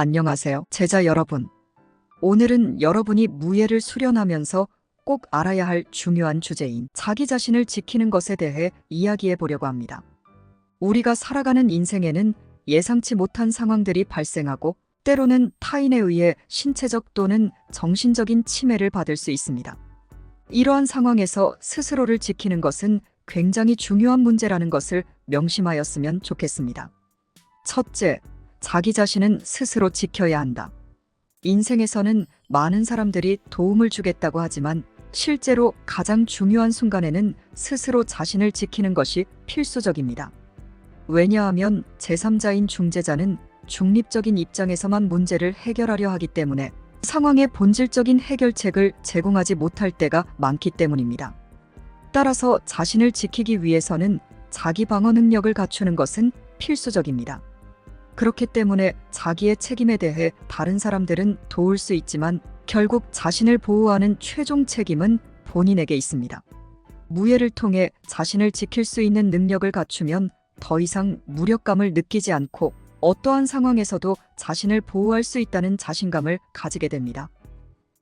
안녕하세요, 제자 여러분. 오늘은 여러분이 무예를 수련하면서 꼭 알아야 할 중요한 주제인 자기 자신을 지키는 것에 대해 이야기해 보려고 합니다. 우리가 살아가는 인생에는 예상치 못한 상황들이 발생하고 때로는 타인에 의해 신체적 또는 정신적인 침해를 받을 수 있습니다. 이러한 상황에서 스스로를 지키는 것은 굉장히 중요한 문제라는 것을 명심하였으면 좋겠습니다. 첫째, 자기 자신은 스스로 지켜야 한다. 인생에서는 많은 사람들이 도움을 주겠다고 하지만 실제로 가장 중요한 순간에는 스스로 자신을 지키는 것이 필수적입니다. 왜냐하면 제3자인 중재자는 중립적인 입장에서만 문제를 해결하려 하기 때문에 상황의 본질적인 해결책을 제공하지 못할 때가 많기 때문입니다. 따라서 자신을 지키기 위해서는 자기 방어 능력을 갖추는 것은 필수적입니다. 그렇기 때문에 자기의 책임에 대해 다른 사람들은 도울 수 있지만 결국 자신을 보호하는 최종 책임은 본인에게 있습니다. 무예를 통해 자신을 지킬 수 있는 능력을 갖추면 더 이상 무력감을 느끼지 않고 어떠한 상황에서도 자신을 보호할 수 있다는 자신감을 가지게 됩니다.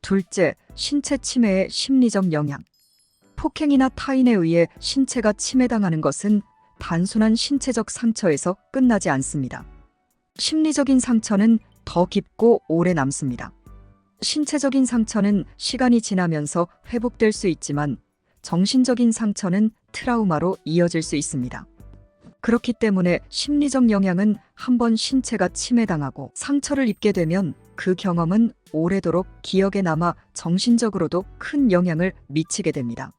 둘째, 신체 침해의 심리적 영향. 폭행이나 타인에 의해 신체가 침해당하는 것은 단순한 신체적 상처에서 끝나지 않습니다. 심리적인 상처는 더 깊고 오래 남습니다. 신체적인 상처는 시간이 지나면서 회복될 수 있지만 정신적인 상처는 트라우마로 이어질 수 있습니다. 그렇기 때문에 심리적 영향은 한번 신체가 침해당하고 상처를 입게 되면 그 경험은 오래도록 기억에 남아 정신적으로도 큰 영향을 미치게 됩니다.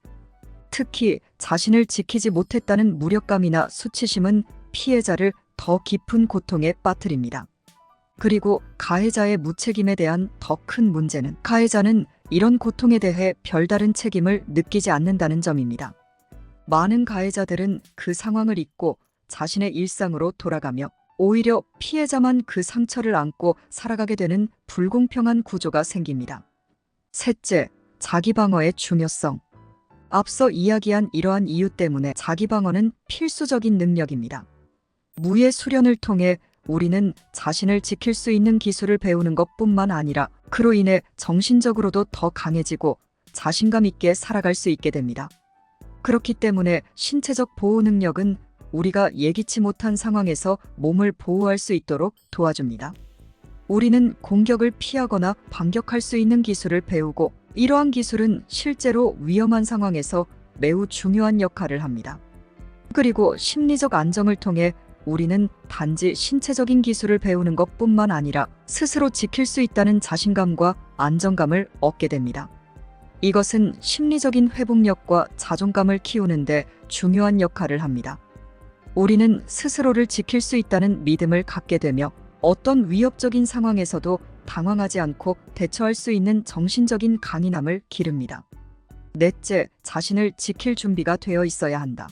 특히 자신을 지키지 못했다는 무력감이나 수치심은 피해자를 더 깊은 고통에 빠뜨립니다. 그리고 가해자의 무책임에 대한 더 큰 문제는 가해자는 이런 고통에 대해 별다른 책임을 느끼지 않는다는 점입니다. 많은 가해자들은 그 상황을 잊고 자신의 일상으로 돌아가며 오히려 피해자만 그 상처를 안고 살아가게 되는 불공평한 구조가 생깁니다. 셋째, 자기 방어의 중요성. 앞서 이야기한 이러한 이유 때문에 자기 방어는 필수적인 능력입니다. 무예 수련을 통해 우리는 자신을 지킬 수 있는 기술을 배우는 것뿐만 아니라 그로 인해 정신적으로도 더 강해지고 자신감 있게 살아갈 수 있게 됩니다. 그렇기 때문에 신체적 보호 능력은 우리가 예기치 못한 상황에서 몸을 보호할 수 있도록 도와줍니다. 우리는 공격을 피하거나 반격할 수 있는 기술을 배우고 이러한 기술은 실제로 위험한 상황에서 매우 중요한 역할을 합니다. 그리고 심리적 안정을 통해 우리는 단지 신체적인 기술을 배우는 것뿐만 아니라 스스로 지킬 수 있다는 자신감과 안정감을 얻게 됩니다. 이것은 심리적인 회복력과 자존감을 키우는데 중요한 역할을 합니다. 우리는 스스로를 지킬 수 있다는 믿음을 갖게 되며 어떤 위협적인 상황에서도 당황하지 않고 대처할 수 있는 정신적인 강인함을 기릅니다. 넷째, 자신을 지킬 준비가 되어 있어야 한다.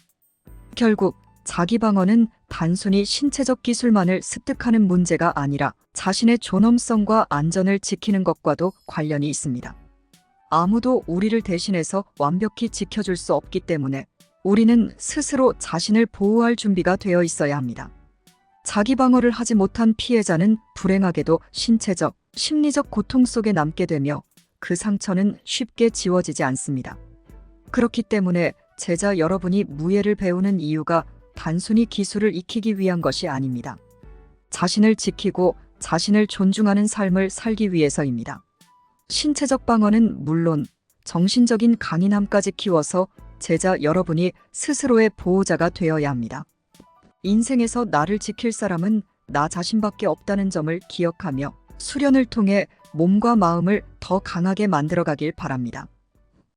결국 자기 방어는 단순히 신체적 기술만을 습득하는 문제가 아니라 자신의 존엄성과 안전을 지키는 것과도 관련이 있습니다. 아무도 우리를 대신해서 완벽히 지켜줄 수 없기 때문에 우리는 스스로 자신을 보호할 준비가 되어 있어야 합니다. 자기 방어를 하지 못한 피해자는 불행하게도 신체적, 심리적 고통 속에 남게 되며 그 상처는 쉽게 지워지지 않습니다. 그렇기 때문에 제자 여러분이 무예를 배우는 이유가 단순히 기술을 익히기 위한 것이 아닙니다. 자신을 지키고 자신을 존중하는 삶을 살기 위해서입니다. 신체적 방어는 물론 정신적인 강인함까지 키워서 제자 여러분이 스스로의 보호자가 되어야 합니다. 인생에서 나를 지킬 사람은 나 자신밖에 없다는 점을 기억하며 수련을 통해 몸과 마음을 더 강하게 만들어가길 바랍니다.